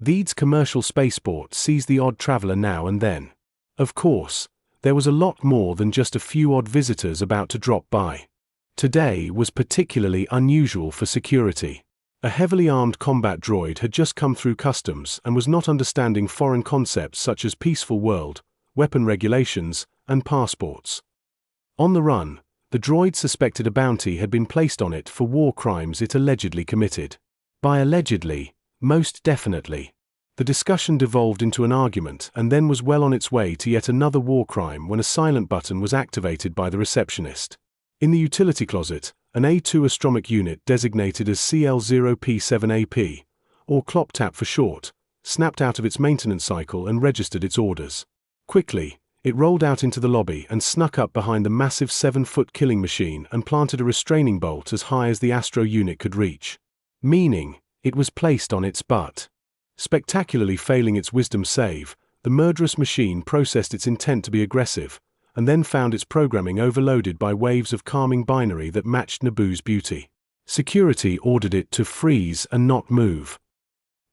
These commercial spaceports sees the odd traveler now and then. Of course, there was a lot more than just a few odd visitors about to drop by. Today was particularly unusual for security. A heavily armed combat droid had just come through customs and was not understanding foreign concepts such as peaceful world, weapon regulations, and passports. On the run, the droid suspected a bounty had been placed on it for war crimes it allegedly committed. By allegedly, most definitely. The discussion devolved into an argument and then was well on its way to yet another war crime when a silent button was activated by the receptionist. In the utility closet, an A2 astronomic unit designated as CL0P7AP, or ClopTap for short, snapped out of its maintenance cycle and registered its orders. Quickly, it rolled out into the lobby and snuck up behind the massive 7-foot killing machine and planted a restraining bolt as high as the Astro unit could reach. Meaning, it was placed on its butt. Spectacularly failing its wisdom save, the murderous machine processed its intent to be aggressive, and then found its programming overloaded by waves of calming binary that matched Naboo's beauty. Security ordered it to freeze and not move.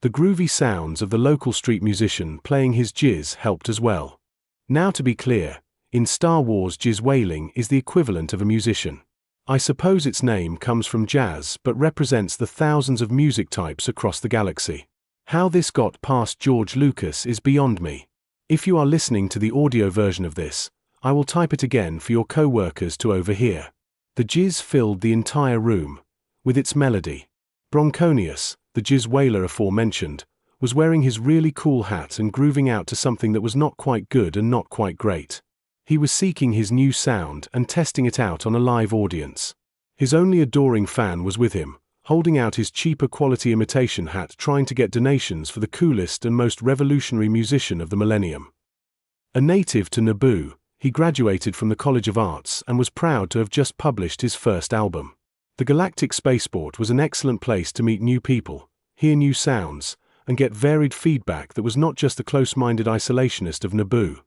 The groovy sounds of the local street musician playing his jizz helped as well. Now to be clear, in Star Wars jizz wailing is the equivalent of a musician. I suppose its name comes from jazz but represents the thousands of music types across the galaxy. How this got past George Lucas is beyond me. If you are listening to the audio version of this, I will type it again for your co-workers to overhear. The jizz filled the entire room, with its melody. Bronconius, the jizz wailer aforementioned, was wearing his really cool hat and grooving out to something that was not quite good and not quite great. He was seeking his new sound and testing it out on a live audience. His only adoring fan was with him, holding out his cheaper quality imitation hat trying to get donations for the coolest and most revolutionary musician of the millennium. A native to Naboo, he graduated from the College of Arts and was proud to have just published his first album. The Galactic Spaceport was an excellent place to meet new people, hear new sounds, and get varied feedback that was not just the close-minded isolationist of Naboo.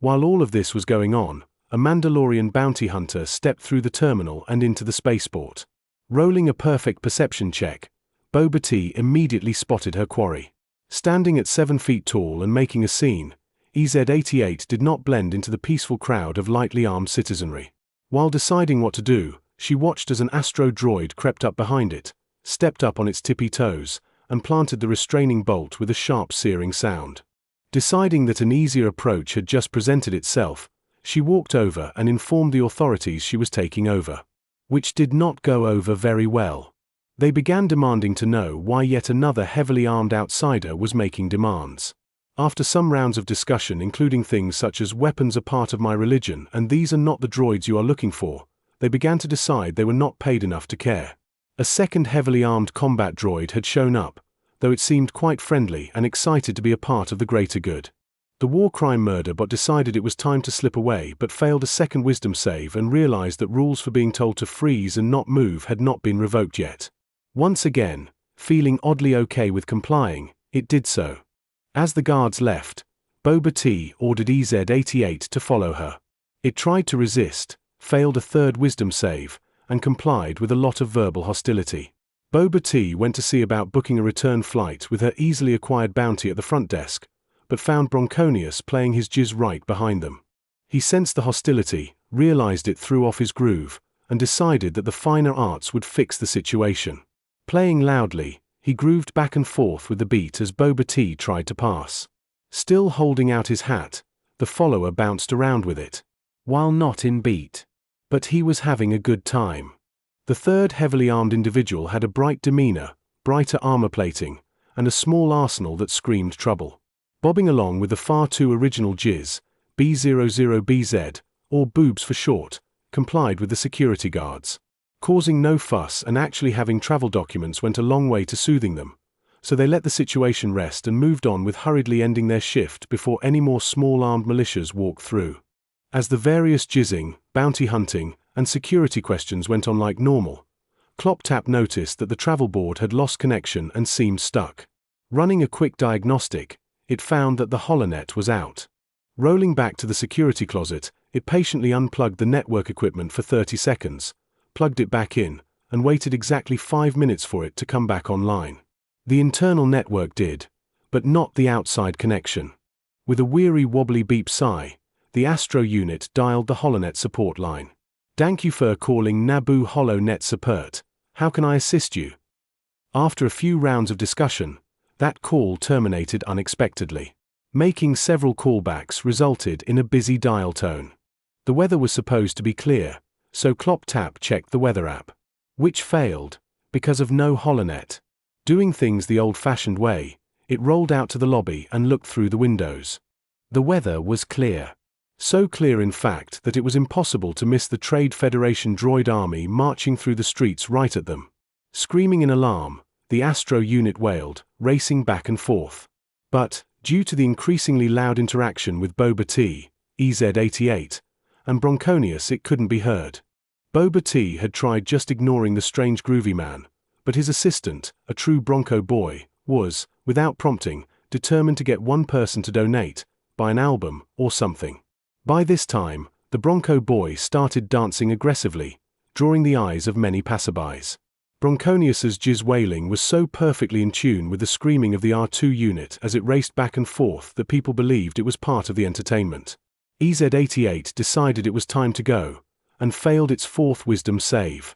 While all of this was going on, a Mandalorian bounty hunter stepped through the terminal and into the spaceport. Rolling a perfect perception check, Boba T immediately spotted her quarry. Standing at 7 feet tall and making a scene, EZ-88 did not blend into the peaceful crowd of lightly armed citizenry. While deciding what to do, she watched as an astro droid crept up behind it, stepped up on its tippy toes, and planted the restraining bolt with a sharp searing sound. Deciding that an easier approach had just presented itself, she walked over and informed the authorities she was taking over. Which did not go over very well. They began demanding to know why yet another heavily armed outsider was making demands. After some rounds of discussion including things such as weapons are part of my religion and these are not the droids you are looking for, they began to decide they were not paid enough to care. A second heavily armed combat droid had shown up, though it seemed quite friendly and excited to be a part of the greater good. The war crime murder bot decided it was time to slip away but failed a second wisdom save and realized that rules for being told to freeze and not move had not been revoked yet. Once again, feeling oddly okay with complying, it did so. As the guards left, Boba T ordered EZ-88 to follow her. It tried to resist, failed a third wisdom save, and complied with a lot of verbal hostility. Boba T went to see about booking a return flight with her easily acquired bounty at the front desk, but found Bronconius playing his jizz right behind them. He sensed the hostility, realized it threw off his groove, and decided that the finer arts would fix the situation. Playing loudly, he grooved back and forth with the beat as Boba T tried to pass. Still holding out his hat, the follower bounced around with it, while not in beat. But he was having a good time. The third heavily armed individual had a bright demeanor, brighter armor plating, and a small arsenal that screamed trouble. Bobbing along with the far too original jizz, B00BZ, or boobs for short, complied with the security guards. Causing no fuss and actually having travel documents went a long way to soothing them, so they let the situation rest and moved on with hurriedly ending their shift before any more small armed militias walked through. As the various jizzing, bounty hunting, and security questions went on like normal, ClopTap noticed that the travel board had lost connection and seemed stuck. Running a quick diagnostic, it found that the holonet was out. Rolling back to the security closet, it patiently unplugged the network equipment for 30 seconds, plugged it back in, and waited exactly 5 minutes for it to come back online. The internal network did, but not the outside connection. With a weary wobbly beep sigh, the Astro unit dialed the HoloNet support line. "Thank you for calling Naboo HoloNet support. How can I assist you?" After a few rounds of discussion, that call terminated unexpectedly. Making several callbacks resulted in a busy dial tone. The weather was supposed to be clear, so ClopTap checked the weather app, which failed because of no HoloNet. Doing things the old-fashioned way, it rolled out to the lobby and looked through the windows. The weather was clear. So clear, in fact, that it was impossible to miss the Trade Federation droid army marching through the streets right at them. Screaming in alarm, the Astro unit wailed, racing back and forth. But, due to the increasingly loud interaction with Boba T, EZ-88, and Bronconius, it couldn't be heard. Boba T had tried just ignoring the strange groovy man, but his assistant, a true Bronco boy, was, without prompting, determined to get one person to donate, buy an album, or something. By this time, the Bronco boy started dancing aggressively, drawing the eyes of many passerbys. Bronconius's jizz wailing was so perfectly in tune with the screaming of the R2 unit as it raced back and forth that people believed it was part of the entertainment. EZ-88 decided it was time to go, and failed its fourth wisdom save.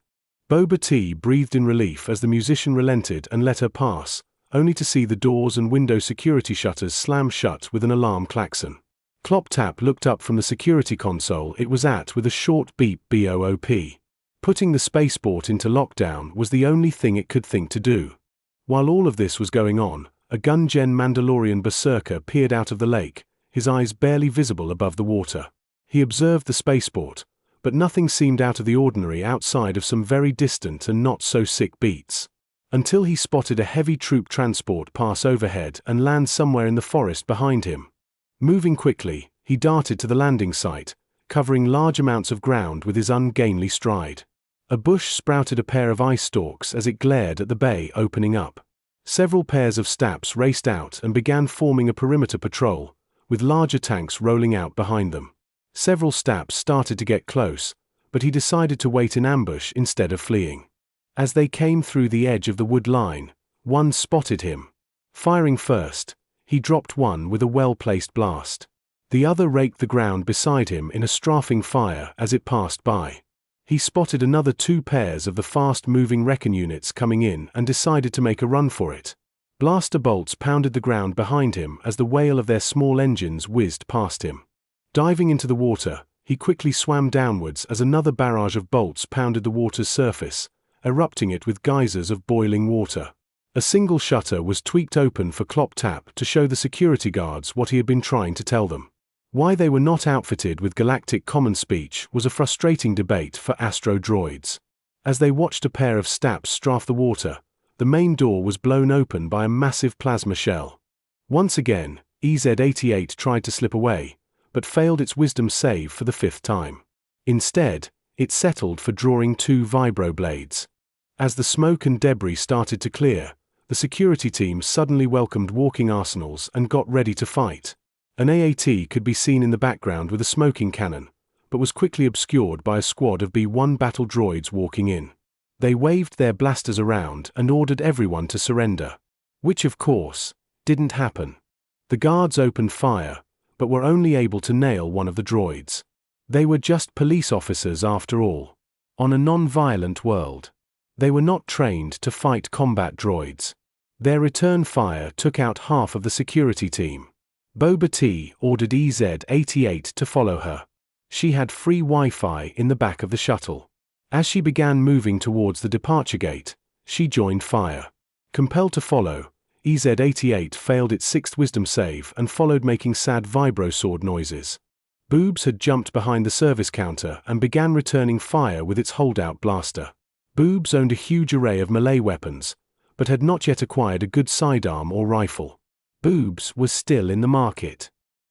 Boba T breathed in relief as the musician relented and let her pass, only to see the doors and window security shutters slam shut with an alarm klaxon. ClopTap looked up from the security console it was at with a short beep BOOP. Putting the spaceport into lockdown was the only thing it could think to do. While all of this was going on, a Gungen Mandalorian berserker peered out of the lake, his eyes barely visible above the water. He observed the spaceport, but nothing seemed out of the ordinary outside of some very distant and not-so-sick beats. Until he spotted a heavy troop transport pass overhead and land somewhere in the forest behind him. Moving quickly, he darted to the landing site, covering large amounts of ground with his ungainly stride. A bush sprouted a pair of eye stalks as it glared at the bay opening up. Several pairs of Staps raced out and began forming a perimeter patrol, with larger tanks rolling out behind them. Several Staps started to get close, but he decided to wait in ambush instead of fleeing. As they came through the edge of the wood line, one spotted him. Firing first, he dropped one with a well-placed blast. The other raked the ground beside him in a strafing fire as it passed by. He spotted another two pairs of the fast-moving Recon units coming in and decided to make a run for it. Blaster bolts pounded the ground behind him as the wail of their small engines whizzed past him. Diving into the water, he quickly swam downwards as another barrage of bolts pounded the water's surface, erupting it with geysers of boiling water. A single shutter was tweaked open for ClopTap to show the security guards what he had been trying to tell them. Why they were not outfitted with galactic common speech was a frustrating debate for Astro droids. As they watched a pair of Staps strafe the water, the main door was blown open by a massive plasma shell. Once again, EZ-88 tried to slip away, but failed its wisdom save for the fifth time. Instead, it settled for drawing two vibroblades. As the smoke and debris started to clear, the security team suddenly welcomed walking arsenals and got ready to fight. An AAT could be seen in the background with a smoking cannon, but was quickly obscured by a squad of B-1 battle droids walking in. They waved their blasters around and ordered everyone to surrender. Which, of course, didn't happen. The guards opened fire, but were only able to nail one of the droids. They were just police officers after all. On a non-violent world. They were not trained to fight combat droids. Their return fire took out half of the security team. Boba T ordered EZ-88 to follow her. She had free Wi-Fi in the back of the shuttle. As she began moving towards the departure gate, she joined fire. Compelled to follow, EZ-88 failed its sixth wisdom save and followed making sad vibro-sword noises. Boobs had jumped behind the service counter and began returning fire with its holdout blaster. Boobs owned a huge array of melee weapons, but had not yet acquired a good sidearm or rifle. Boobs was still in the market.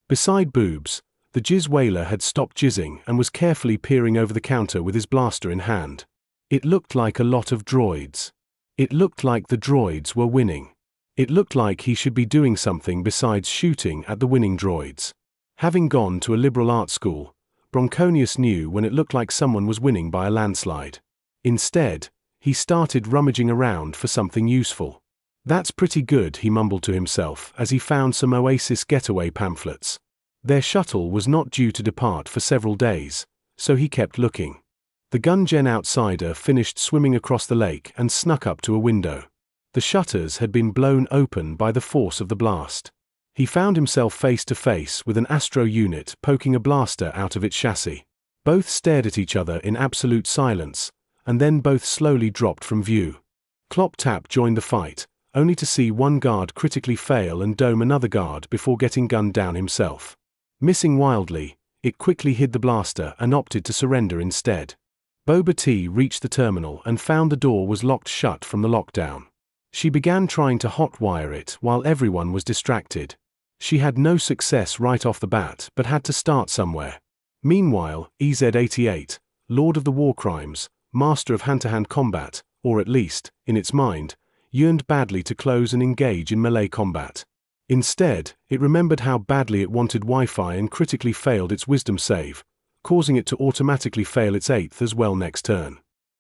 Beside Boobs, the jizz whaler had stopped jizzing and was carefully peering over the counter with his blaster in hand. It looked like a lot of droids. It looked like the droids were winning. It looked like he should be doing something besides shooting at the winning droids. Having gone to a liberal arts school, Bronconius knew when it looked like someone was winning by a landslide. Instead, he started rummaging around for something useful. That's pretty good, he mumbled to himself as he found some Oasis getaway pamphlets. Their shuttle was not due to depart for several days, so he kept looking. The Gun-Gen outsider finished swimming across the lake and snuck up to a window. The shutters had been blown open by the force of the blast. He found himself face to face with an Astro unit poking a blaster out of its chassis. Both stared at each other in absolute silence, and then both slowly dropped from view. Clop Tap joined the fight, only to see one guard critically fail and dome another guard before getting gunned down himself. Missing wildly, it quickly hid the blaster and opted to surrender instead. Boba T reached the terminal and found the door was locked shut from the lockdown. She began trying to hotwire it while everyone was distracted. She had no success right off the bat but had to start somewhere. Meanwhile, EZ-88, Lord of the War Crimes, master of hand-to-hand combat, or at least, in its mind, yearned badly to close and engage in melee combat. Instead, it remembered how badly it wanted Wi-Fi and critically failed its wisdom save, causing it to automatically fail its 8th as well next turn.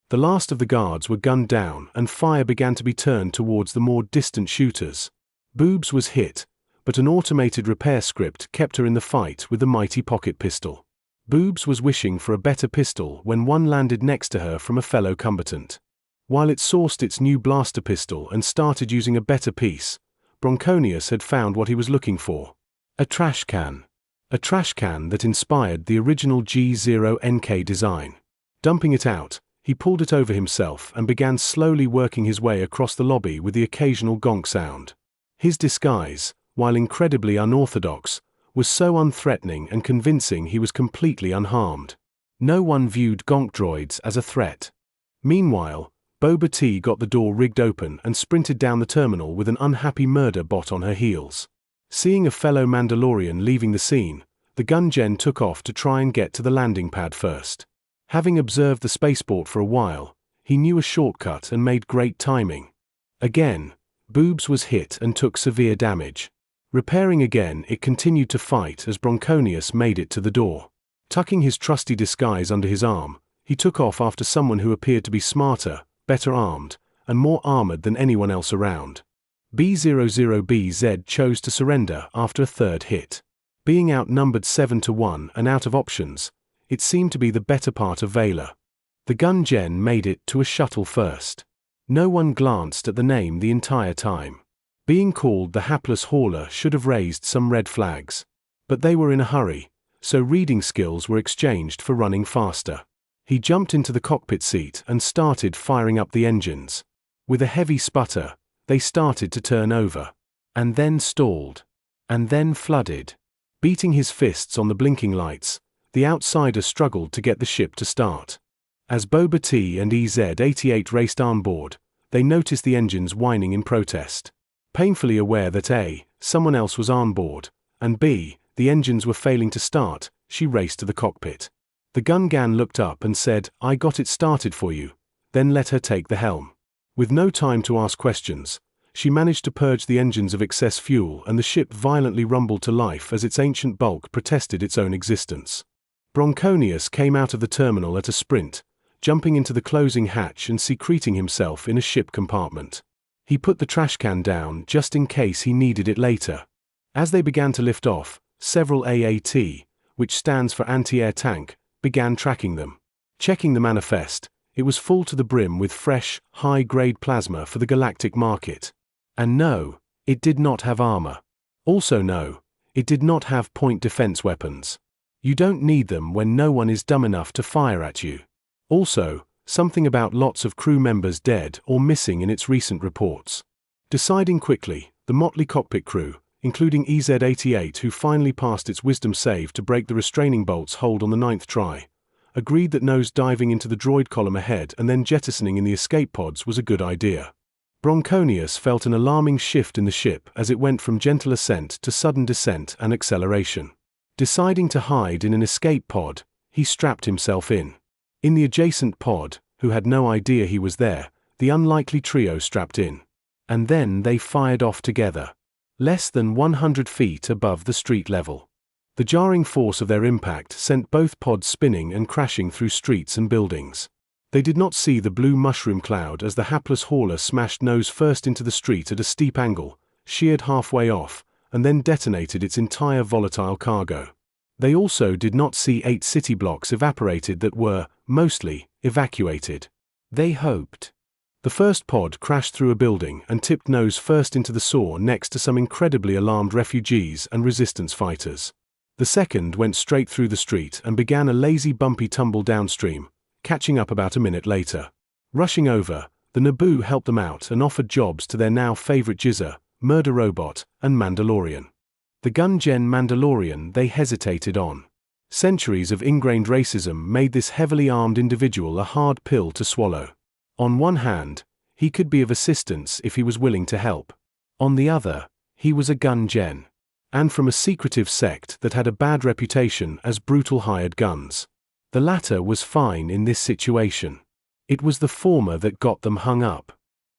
The last of the guards were gunned down and fire began to be turned towards the more distant shooters. Boobs was hit, but an automated repair script kept her in the fight with the mighty pocket pistol. Boobs was wishing for a better pistol when one landed next to her from a fellow combatant. While it sourced its new blaster pistol and started using a better piece, Bronconius had found what he was looking for. A trash can. A trash can that inspired the original G0NK design. Dumping it out, he pulled it over himself and began slowly working his way across the lobby with the occasional gonk sound. His disguise, while incredibly unorthodox, was so unthreatening and convincing he was completely unharmed. No one viewed gonk droids as a threat. Meanwhile, Boba T got the door rigged open and sprinted down the terminal with an unhappy murder bot on her heels. Seeing a fellow Mandalorian leaving the scene, the Gun-Gen took off to try and get to the landing pad first. Having observed the spaceport for a while, he knew a shortcut and made great timing. Again, Boobs was hit and took severe damage. Repairing again, it continued to fight as Bronconius made it to the door. Tucking his trusty disguise under his arm, he took off after someone who appeared to be smarter, better armed, and more armored than anyone else around. B00BZ chose to surrender after a third hit. Being outnumbered 7-1 and out of options, it seemed to be the better part of Valor. The Gun-Gen made it to a shuttle first. No one glanced at the name the entire time. Being called the hapless hauler should have raised some red flags. But they were in a hurry, so reading skills were exchanged for running faster. He jumped into the cockpit seat and started firing up the engines. With a heavy sputter, they started to turn over. And then stalled. And then flooded. Beating his fists on the blinking lights, the outsider struggled to get the ship to start. As Boba T and EZ-88 raced on board, they noticed the engines whining in protest. Painfully aware that A, someone else was on board, and B, the engines were failing to start, she raced to the cockpit. The Gun-Gan looked up and said, "I got it started for you," then let her take the helm. With no time to ask questions, she managed to purge the engines of excess fuel and the ship violently rumbled to life as its ancient bulk protested its own existence. Bronconius came out of the terminal at a sprint, jumping into the closing hatch and secreting himself in a ship compartment. He put the trash can down just in case he needed it later. As they began to lift off, several AAT, which stands for anti-air tank, began tracking them. Checking the manifest, it was full to the brim with fresh, high-grade plasma for the galactic market. And no, it did not have armor. Also no, it did not have point defense weapons. You don't need them when no one is dumb enough to fire at you. Also, something about lots of crew members dead or missing in its recent reports. Deciding quickly, the motley cockpit crew, including EZ-88 who finally passed its wisdom save to break the restraining bolt's hold on the 9th try, agreed that nose diving into the droid column ahead and then jettisoning in the escape pods was a good idea. Bronconius felt an alarming shift in the ship as it went from gentle ascent to sudden descent and acceleration. Deciding to hide in an escape pod, he strapped himself in. In the adjacent pod, who had no idea he was there, the unlikely trio strapped in. And then they fired off together. Less than 100 feet above the street level. The jarring force of their impact sent both pods spinning and crashing through streets and buildings. They did not see the blue mushroom cloud as the hapless hauler smashed nose first into the street at a steep angle, sheared halfway off, and then detonated its entire volatile cargo. They also did not see 8 city blocks evaporated that were, mostly, evacuated. They hoped. The first pod crashed through a building and tipped nose first into the saw next to some incredibly alarmed refugees and resistance fighters. The second went straight through the street and began a lazy bumpy tumble downstream, catching up about a minute later. Rushing over, the Naboo helped them out and offered jobs to their now favorite Jizza, murder robot, and Mandalorian. The gun-gen Mandalorian they hesitated on. Centuries of ingrained racism made this heavily armed individual a hard pill to swallow. On one hand, he could be of assistance if he was willing to help. On the other, he was a gun-gen, and from a secretive sect that had a bad reputation as brutal hired guns. The latter was fine in this situation. It was the former that got them hung up.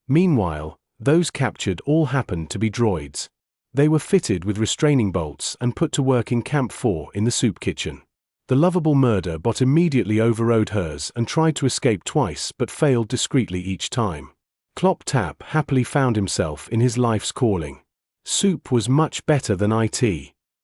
Meanwhile, those captured all happened to be droids. They were fitted with restraining bolts and put to work in Camp 4 in the soup kitchen. The lovable murder bot immediately overrode hers and tried to escape twice but failed discreetly each time. Clop Tap happily found himself in his life's calling. Soup was much better than IT.